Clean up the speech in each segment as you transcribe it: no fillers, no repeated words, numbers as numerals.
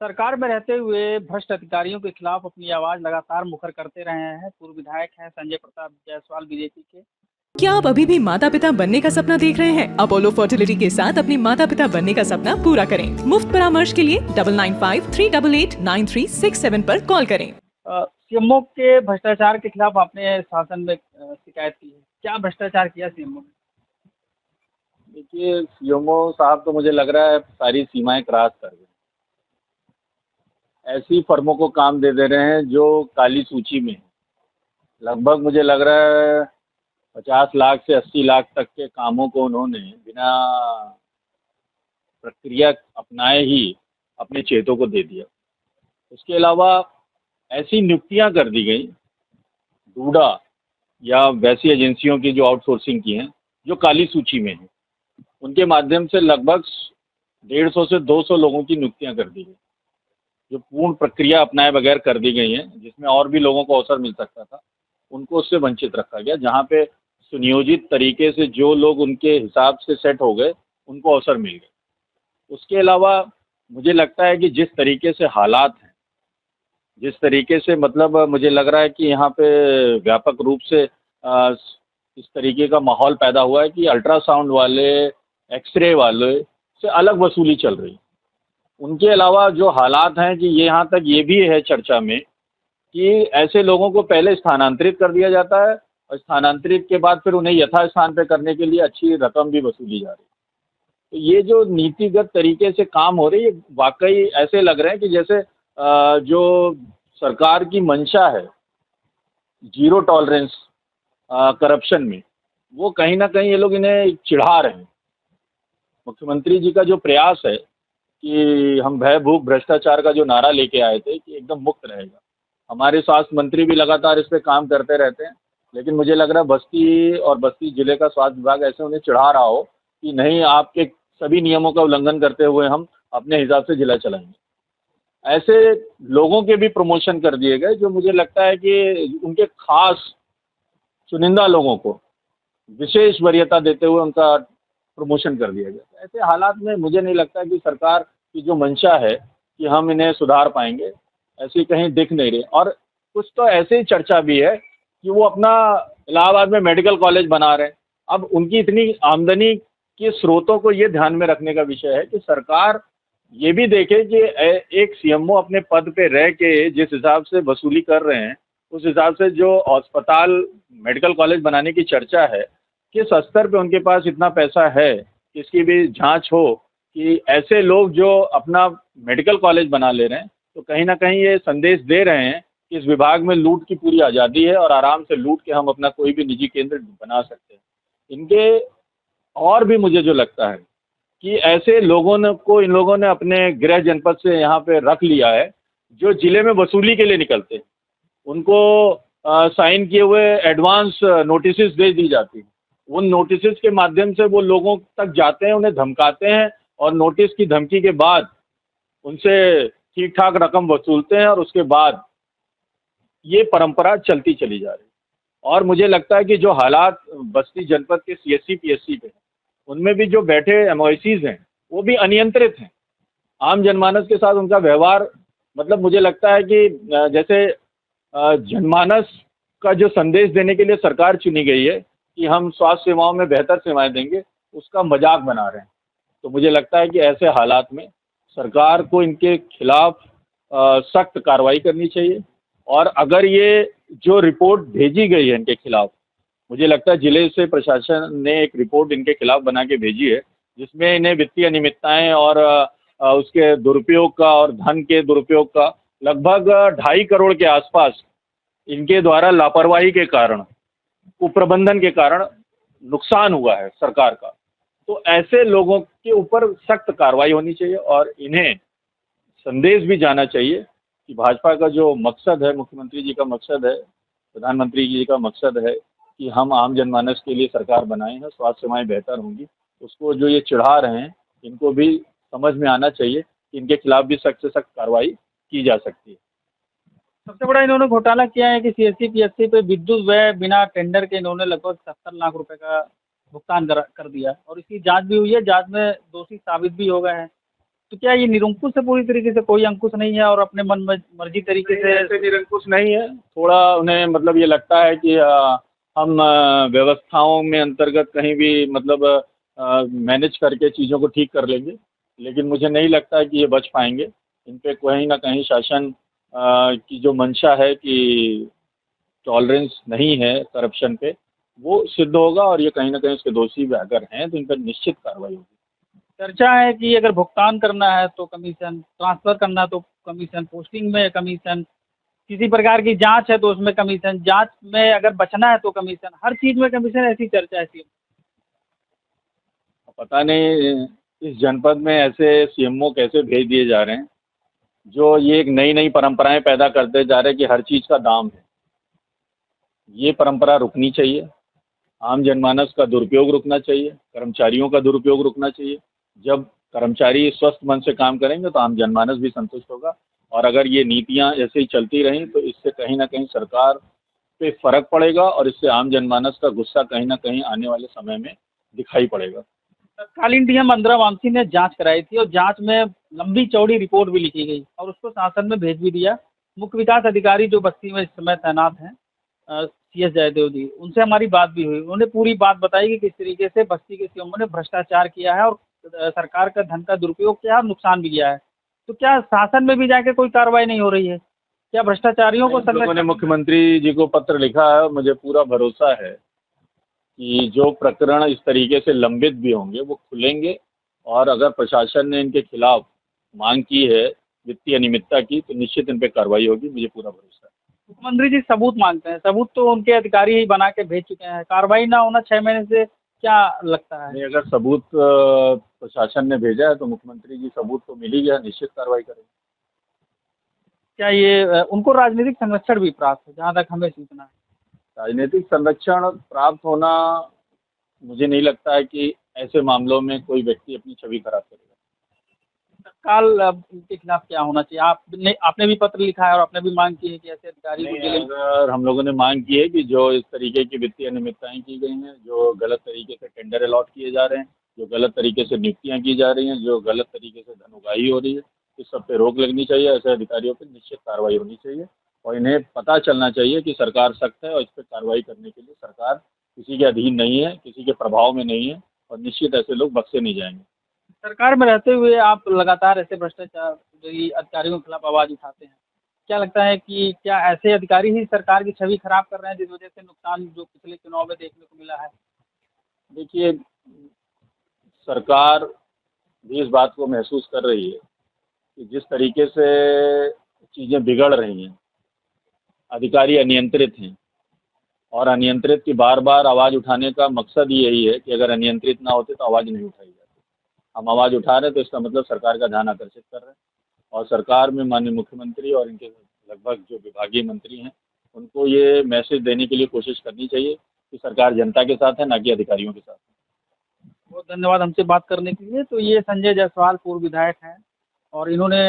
सरकार में रहते हुए भ्रष्ट अधिकारियों के खिलाफ अपनी आवाज लगातार मुखर करते रहे हैं। पूर्व विधायक हैं संजय प्रताप जायसवाल बीजेपी के। क्या आप अभी भी माता पिता बनने का सपना देख रहे हैं? अपोलो फर्टिलिटी के साथ अपनी माता पिता बनने का सपना पूरा करें। मुफ्त परामर्श के लिए 9953889367 पर कॉल करें। सीएमओ के भ्रष्टाचार के खिलाफ आपने शासन में शिकायत की है। क्या भ्रष्टाचार किया सीएमओ ने? देखिए, सीएमओ साहब तो मुझे लग रहा है सारी सीमाएं क्रॉस कर गए। ऐसी फर्मों को काम दे रहे हैं जो काली सूची में है। लगभग मुझे लग रहा है 50 लाख से 80 लाख तक के कामों को उन्होंने बिना प्रक्रिया अपनाए ही अपने चेतों को दे दिया। उसके अलावा ऐसी नियुक्तियां कर दी गई डूडा या वैसी एजेंसियों की जो आउटसोर्सिंग की हैं, जो काली सूची में हैं। उनके माध्यम से लगभग 150 से 200 लोगों की नियुक्तियां कर दी गई, जो पूर्ण प्रक्रिया अपनाए बगैर कर दी गई हैं, जिसमें और भी लोगों को अवसर मिल सकता था, उनको उससे वंचित रखा गया। जहाँ पे सुनियोजित तरीके से जो लोग उनके हिसाब से सेट हो गए, उनको अवसर मिल गए। उसके अलावा मुझे लगता है कि जिस तरीके से हालात हैं, जिस तरीके से मतलब मुझे लग रहा है कि यहाँ पे व्यापक रूप से इस तरीके का माहौल पैदा हुआ है कि अल्ट्रासाउंड वाले, एक्सरे वाले से अलग वसूली चल रही है। उनके अलावा जो हालात हैं कि ये यहाँ तक ये भी है चर्चा में कि ऐसे लोगों को पहले स्थानांतरित कर दिया जाता है और स्थानांतरित के बाद फिर उन्हें यथास्थान पे करने के लिए अच्छी रकम भी वसूली जा रही है। तो ये जो नीतिगत तरीके से काम हो रही है, वाकई ऐसे लग रहे हैं कि जैसे जो सरकार की मंशा है जीरो टॉलरेंस करप्शन में, वो कहीं ना कहीं ये लोग इन्हें चिढ़ा रहे हैं। मुख्यमंत्री जी का जो प्रयास है कि हम भय भूख भ्रष्टाचार का जो नारा लेके आए थे कि एकदम मुक्त रहेगा, हमारे स्वास्थ्य मंत्री भी लगातार इस पे काम करते रहते हैं, लेकिन मुझे लग रहा है बस्ती जिले का स्वास्थ्य विभाग ऐसे उन्हें चिढ़ा रहा हो कि नहीं, आपके सभी नियमों का उल्लंघन करते हुए हम अपने हिसाब से जिला चलाएंगे। ऐसे लोगों के भी प्रमोशन कर दिए गए, जो मुझे लगता है कि उनके खास चुनिंदा लोगों को विशेष वरीयता देते हुए उनका प्रमोशन कर दिया गया। ऐसे हालात में मुझे नहीं लगता कि सरकार की जो मंशा है कि हम इन्हें सुधार पाएंगे, ऐसी कहीं दिख नहीं रही। और कुछ तो ऐसे ही चर्चा भी है कि वो अपना इलाहाबाद में मेडिकल कॉलेज बना रहे हैं। अब उनकी इतनी आमदनी के स्रोतों को ये ध्यान में रखने का विषय है कि सरकार ये भी देखे कि एक सीएमओ अपने पद पे रह के जिस हिसाब से वसूली कर रहे हैं, उस हिसाब से जो अस्पताल मेडिकल कॉलेज बनाने की चर्चा है, किस स्तर पे उनके पास इतना पैसा है, इसकी भी जांच हो कि ऐसे लोग जो अपना मेडिकल कॉलेज बना ले रहे हैं, तो कहीं ना कहीं ये संदेश दे रहे हैं कि इस विभाग में लूट की पूरी आज़ादी है और आराम से लूट के हम अपना कोई भी निजी केंद्र बना सकते हैं। इनके और भी मुझे जो लगता है कि ऐसे इन लोगों ने अपने गृह जनपद से यहाँ पे रख लिया है, जो जिले में वसूली के लिए निकलते हैं, उनको साइन किए हुए एडवांस नोटिस दे दी जाती है। उन नोटिस के माध्यम से वो लोगों तक जाते हैं, उन्हें धमकाते हैं और नोटिस की धमकी के बाद उनसे ठीक ठाक रकम वसूलते हैं और उसके बाद ये परंपरा चलती चली जा रही है। और मुझे लगता है कि जो हालात बस्ती जनपद के सीएससी पीएससी पे हैं, उनमें भी जो बैठे एमओआईसीज हैं, वो भी अनियंत्रित हैं। आम जनमानस के साथ उनका व्यवहार, मतलब मुझे लगता है कि जैसे जनमानस का जो संदेश देने के लिए सरकार चुनी गई है कि हम स्वास्थ्य सेवाओं में बेहतर सेवाएं देंगे, उसका मजाक बना रहे हैं। तो मुझे लगता है कि ऐसे हालात में सरकार को इनके खिलाफ सख्त कार्रवाई करनी चाहिए। और अगर ये जो रिपोर्ट भेजी गई है इनके खिलाफ, मुझे लगता है जिले से प्रशासन ने एक रिपोर्ट इनके खिलाफ बना के भेजी है, जिसमें इन्हें वित्तीय अनियमितताएं और उसके दुरुपयोग का और धन के दुरुपयोग का लगभग 2.5 करोड़ के आसपास इनके द्वारा लापरवाही के कारण, कुप्रबंधन के कारण नुकसान हुआ है सरकार का। तो ऐसे लोगों के ऊपर सख्त कार्रवाई होनी चाहिए और इन्हें संदेश भी जाना चाहिए कि भाजपा का जो मकसद है, मुख्यमंत्री जी का मकसद है, प्रधानमंत्री जी का मकसद है कि हम आम जनमानस के लिए सरकार बनाए हैं, स्वास्थ्य सेवाएं बेहतर होंगी, उसको जो ये चिढ़ा रहे हैं, इनको भी समझ में आना चाहिए कि इनके खिलाफ भी सख्त से सख्त कार्रवाई की जा सकती है। सबसे बड़ा इन्होंने घोटाला किया है कि सीएससी पीएससी पे विद्युत व्यय बिना टेंडर के इन्होंने लगभग 70 लाख रुपए का भुगतान कर दिया और इसकी जांच भी हुई है। जांच में दोषी साबित भी हो गए हैं। तो क्या ये निरंकुश है पूरी तरीके से, कोई अंकुश नहीं है और अपने मन मर्जी तरीके से? ऐसे निरंकुश नहीं है, थोड़ा उन्हें मतलब ये लगता है कि हम व्यवस्थाओं में अंतर्गत कहीं भी मतलब मैनेज करके चीज़ों को ठीक कर लेंगे, लेकिन मुझे नहीं लगता है कि ये बच पाएंगे। इन पे कहीं ना कहीं शासन की जो मंशा है कि टॉलरेंस नहीं है करप्शन पे, वो सिद्ध होगा और ये कहीं ना कहीं उसके दोषी भी अगर हैं तो इन पर निश्चित कार्रवाई होगी। चर्चा है कि अगर भुगतान करना है तो कमीशन, ट्रांसफर करना है तो कमीशन, पोस्टिंग में कमीशन, किसी प्रकार की जांच है तो उसमें कमीशन, जांच में अगर बचना है तो कमीशन, हर चीज में कमीशन, ऐसी चर्चा है सीएम। पता नहीं इस जनपद में ऐसे सीएमओ कैसे भेज दिए जा रहे हैं जो ये एक नई नई परंपराएं पैदा करते जा रहे हैं कि हर चीज़ का दाम है। ये परंपरा रुकनी चाहिए, आम जनमानस का दुरुपयोग रुकना चाहिए, कर्मचारियों का दुरुपयोग रुकना चाहिए। जब कर्मचारी स्वस्थ मन से काम करेंगे तो आम जनमानस भी संतुष्ट होगा, और अगर ये नीतियाँ ऐसे ही चलती रहीं तो इससे कहीं ना कहीं सरकार पे फ़र्क पड़ेगा और इससे आम जनमानस का गुस्सा कहीं ना कहीं आने वाले समय में दिखाई पड़ेगा। तत्कालीन डीएम अंद्रा वामसी ने जांच कराई थी और जांच में लंबी चौड़ी रिपोर्ट भी लिखी गई और उसको शासन में भेज भी दिया। मुख्य विकास अधिकारी जो बस्ती में इस समय तैनात हैं, CS जयदेव जी, उनसे हमारी बात भी हुई। उन्होंने पूरी बात बताई कि किस तरीके से बस्ती के सीएम ने भ्रष्टाचार किया है और सरकार का धन का दुरुपयोग किया है और नुकसान भी किया है। तो क्या शासन में भी जाके कोई कार्रवाई नहीं हो रही है? क्या भ्रष्टाचारियों को लोगों ने मुख्यमंत्री जी को पत्र लिखा है और मुझे पूरा भरोसा है कि जो प्रकरण इस तरीके से लंबित भी होंगे वो खुलेंगे, और अगर प्रशासन ने इनके खिलाफ मांग की है वित्तीय अनियमितता की तो निश्चित इन पे कार्रवाई होगी, मुझे पूरा भरोसा है। मुख्यमंत्री जी सबूत मांगते हैं, सबूत तो उनके अधिकारी ही बना के भेज चुके हैं, कार्रवाई ना होना 6 महीने से क्या लगता है? नहीं, अगर सबूत प्रशासन ने भेजा है तो मुख्यमंत्री जी सबूत तो मिल ही गया, निश्चित कार्रवाई करेंगे। क्या ये उनको राजनीतिक संरक्षण भी प्राप्त है, जहाँ तक हमें सूचना है? राजनीतिक संरक्षण प्राप्त होना, मुझे नहीं लगता है कि ऐसे मामलों में कोई व्यक्ति अपनी छवि खराब करेगा। तत्काल इनके खिलाफ क्या होना चाहिए? आपने भी पत्र लिखा है और आपने भी मांग की है कि ऐसे अधिकारी को नहीं, जेल में। अगर हम लोगों ने मांग की है कि जो इस तरीके की वित्तीय अनियमितताएं की गई हैं, जो गलत तरीके से टेंडर अलॉट किए जा रहे हैं, जो गलत तरीके से नियुक्तियां की जा रही हैं, जो गलत तरीके से धन उगाही हो रही है, इस सब पे रोक लगनी चाहिए। ऐसे अधिकारियों पर निश्चित कार्रवाई होनी चाहिए और इन्हें पता चलना चाहिए कि सरकार सख्त है और इस पर कार्रवाई करने के लिए सरकार किसी के अधीन नहीं है, किसी के प्रभाव में नहीं है, और निश्चित ऐसे लोग बख्शे नहीं जाएंगे। सरकार में रहते हुए आप लगातार ऐसे भ्रष्टाचार जो ये अधिकारियों के खिलाफ आवाज उठाते हैं, क्या लगता है कि क्या ऐसे अधिकारी ही सरकार की छवि खराब कर रहे हैं, जिस वजह से नुकसान जो पिछले चुनाव में देखने को मिला है? देखिए, सरकार भी इस बात को महसूस कर रही है कि जिस तरीके से चीज़ें बिगड़ रही हैं, अधिकारी अनियंत्रित हैं, और अनियंत्रित की बार बार आवाज़ उठाने का मकसद ही यही है कि अगर अनियंत्रित ना होते तो आवाज़ नहीं उठाई जाती। हम आवाज़ उठा रहे हैं तो इसका मतलब सरकार का ध्यान आकर्षित कर रहे हैं, और सरकार में माननीय मुख्यमंत्री और इनके लगभग जो विभागीय मंत्री हैं उनको ये मैसेज देने के लिए कोशिश करनी चाहिए कि सरकार जनता के साथ है, ना कि अधिकारियों के साथ है। बहुत धन्यवाद हमसे बात करने के लिए। तो ये संजय जायसवाल पूर्व विधायक हैं और इन्होंने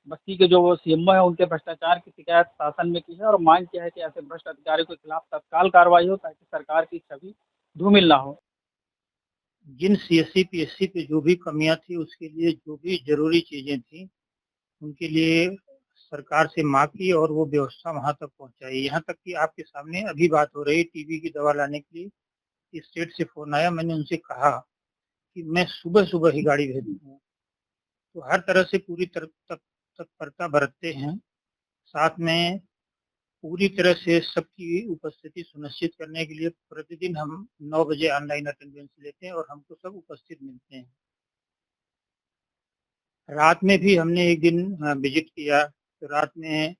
बस्ती के जो सीएमओ है उनके भ्रष्टाचार की शिकायत शासन में की है और मांग किया है कि ऐसे भ्रष्ट अधिकारियों के खिलाफ तत्काल कार्रवाई हो, ताकि सरकार की छवि धूमिल ना हो। जिन सीएससी पीएससी पे जो भी कमियां थी उसके लिए जो भी जरूरी चीजें थी उनके लिए सरकार से मांग की और वो व्यवस्था वहां तक पहुंचाई। यहाँ तक कि आपके सामने अभी बात हो रही, टीबी की दवा लाने के लिए स्टेट से फोन आया, मैंने उनसे कहा कि मैं सुबह सुबह ही गाड़ी भेज दूंगा। तो हर तरह से पूरी तत्परता बरतते हैं। साथ में पूरी तरह से सबकी उपस्थिति सुनिश्चित करने के लिए प्रतिदिन हम 9 बजे ऑनलाइन अटेंडेंस लेते हैं और हमको सब उपस्थित मिलते हैं। रात में भी हमने एक दिन विजिट किया, तो रात में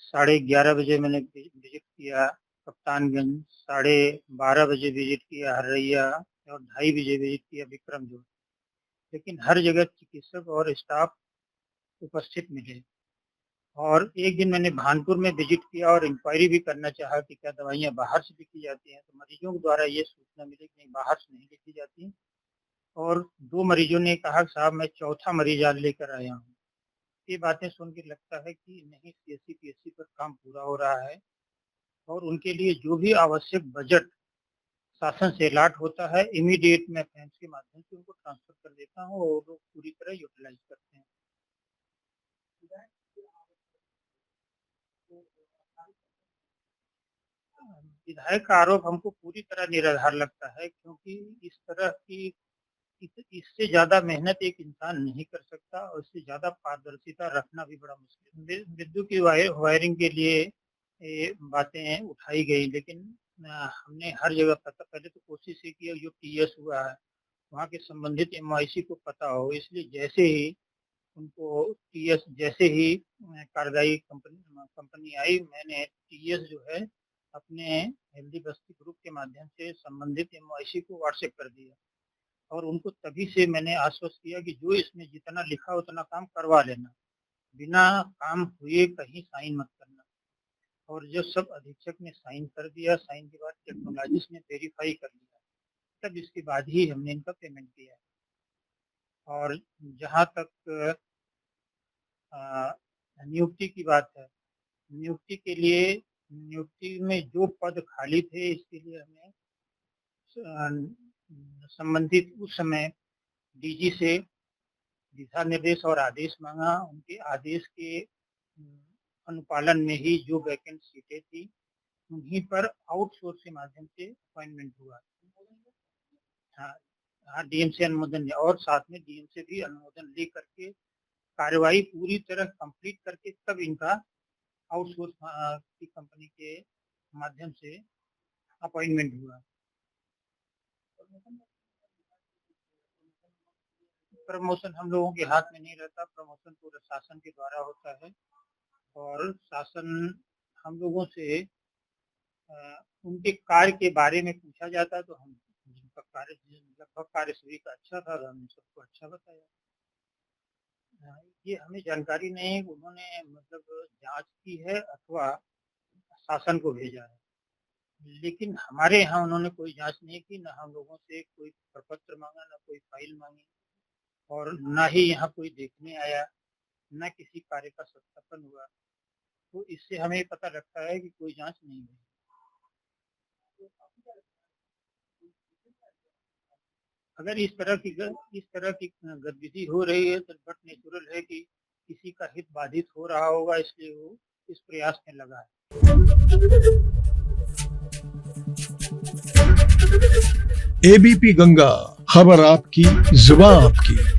11:30 बजे मैंने विजिट किया कप्तानगंज, 12:30 बजे विजिट किया हरैया और 2:30 बजे विजिट किया विक्रम जोड़। लेकिन हर जगह चिकित्सक और स्टाफ उपस्थित मिले। और एक दिन मैंने भानपुर में विजिट किया और इंक्वायरी भी करना चाहा कि क्या दवाइयाँ बाहर से लिखी जाती हैं, तो मरीजों के द्वारा ये सूचना मिली कि नहीं, बाहर से नहीं लिखी जाती। और 2 मरीजों ने कहा साहब मैं चौथा मरीज आज लेकर आया हूँ। ये बातें सुन के लगता है कि नहीं, सीएससी पीएससी पर काम पूरा हो रहा है और उनके लिए जो भी आवश्यक बजट शासन से अलॉट होता है, इमीडिएट मैं फैंस के माध्यम से उनको ट्रांसफर कर देता हूँ और वो लोग पूरी तरह यूटिलाइज करते हैं। विधायक का आरोप हमको पूरी तरह निराधार लगता है, क्योंकि इस तरह की इससे ज्यादा मेहनत एक इंसान नहीं कर सकता और इससे ज्यादा पारदर्शिता रखना भी बड़ा मुश्किल है। विद्युत की वायरिंग के लिए ये बातें उठाई गई, लेकिन हमने हर जगह पहले तो कोशिश ही की, जो टीएस हुआ है वहाँ के संबंधित एमआईसी को पता हो, इसलिए जैसे ही उनको टीएस जैसे ही कार्यदायी कंपनी आई, मैंने टीएस जो है अपने हेल्दी बस्ती ग्रुप के माध्यम से संबंधित एमआईसी को व्हाट्सएप कर दिया और उनको तभी से मैंने आश्वस्त किया कि जो इसमें जितना लिखा उतना काम करवा लेना, बिना काम हुए कहीं साइन मत करना। और जब सब अधीक्षक ने साइन कर दिया, साइन के बाद टेक्नोलॉजिस्ट ने वेरीफाई कर लिया, तब इसके बाद ही हमने इनका पेमेंट किया है। और जहाँ तक नियुक्ति की बात है, नियुक्ति के लिए नियुक्ति में जो पद खाली थे, इसके लिए हमें संबंधित उस समय डीजी से दिशा निर्देश और आदेश मांगा। उनके आदेश के अनुपालन में ही जो वैकेंट सीटें थी उन्हीं पर आउटसोर्स के माध्यम से अपॉइंटमेंट हुआ। हाँ, डीएम से अनुमोदन लिया और साथ में डीएम से भी अनुमोदन ले करके कार्यवाही पूरी तरह कंप्लीट करके तब इनका आउटसोर्स की कंपनी के माध्यम से अपॉइंटमेंट हुआ। प्रमोशन हम लोगों के हाथ में नहीं रहता, प्रमोशन पूरे शासन के द्वारा होता है और शासन हम लोगों से उनके कार्य के बारे में पूछा जाता है, तो हम जिनका कार्य लगभग कार्य सभी का अच्छा था, हमने सबको अच्छा बताया। ये हमें जानकारी नहीं है उन्होंने मतलब जांच की है अथवा शासन को भेजा है, लेकिन हमारे यहाँ उन्होंने कोई जांच नहीं की, न हम लोगों से कोई प्रपत्र मांगा, न कोई फाइल मांगी और न ही यहाँ कोई देखने आया, न किसी कार्य का सत्यापन हुआ। तो इससे हमें पता लगता है कि कोई जांच नहीं हुई। अगर इस तरह की गतिविधि हो रही है तो बट नेचुरल है कि किसी का हित बाधित हो रहा होगा, इसलिए वो इस प्रयास में लगा है। एबीपी गंगा, खबर आपकी, जुबान आपकी।